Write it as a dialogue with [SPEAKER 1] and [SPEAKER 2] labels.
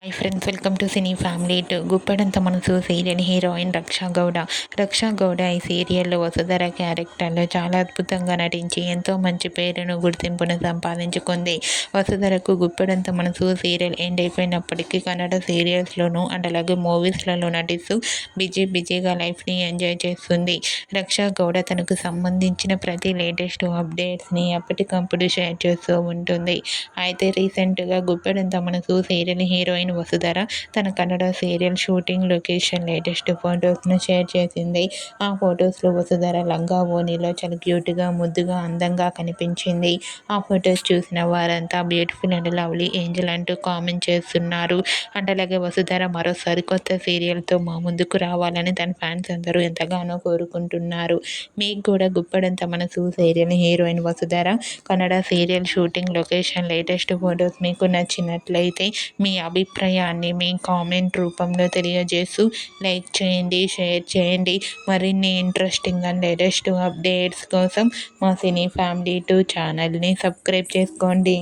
[SPEAKER 1] Hi friends, welcome to cine family. Guppedantha మనసు serial heroine రక్షా గౌడ. రక్షా గౌడ ఈ సీరియల్లో వసుధర క్యారెక్టర్లో చాలా అద్భుతంగా నటించి ఎంతో మంచి పేరును గుర్తింపును సంపాదించుకుంది. వసుధరకు గుప్పెడంత మనసు సీరియల్ ఎండ్ అయిపోయినప్పటికీ కన్నడ సీరియల్స్లోనూ అండ్ అలాగే మూవీస్లలో నటిస్తూ బిజీగా లైఫ్ని ఎంజాయ్ చేస్తుంది. రక్షా గౌడ తనకు సంబంధించిన ప్రతి లేటెస్ట్ అప్డేట్స్ని ఎప్పటికప్పుడు షేర్ చేస్తూ ఉంటుంది. అయితే రీసెంట్గా గుప్పెడంత మనసు సీరియల్ హీరోయిన్ వసుధర తన Kannada serial shooting location latest ఫొటోస్ను షేర్ చేసింది. ఆ ఫొటోస్లో వసుధర లంగా ఓణిలో చాలా క్యూట్గా, ముద్దుగా, అందంగా కనిపించింది. ఆ ఫొటోస్ చూసిన వారంతా బ్యూటిఫుల్ అండ్ లవ్లీ ఏంజల్ అంటూ కామెంట్ చేస్తున్నారు. అండ్ అలాగే వసుధర మరో సరికొత్త సీరియల్తో మా ముందుకు రావాలని తన ఫ్యాన్స్ అందరూ ఎంతగానో కోరుకుంటున్నారు. మీకు కూడా గుప్పెడంత మనసు serial heroine Vasudhara Kannada serial shooting location latest photos మీకు నచ్చినట్లయితే మీ అభిప్రాయాన్ని మీ కామెంట్ రూపంలో తెలియజేస్తూ లైక్ చేయండి, షేర్ చేయండి. మరిన్ని ఇంట్రెస్టింగ్ అండ్ లేటెస్ట్ అప్డేట్స్ కోసం మా సినీ ఫ్యామిలీ 2 ఛానల్ని సబ్స్క్రైబ్ చేసుకోండి.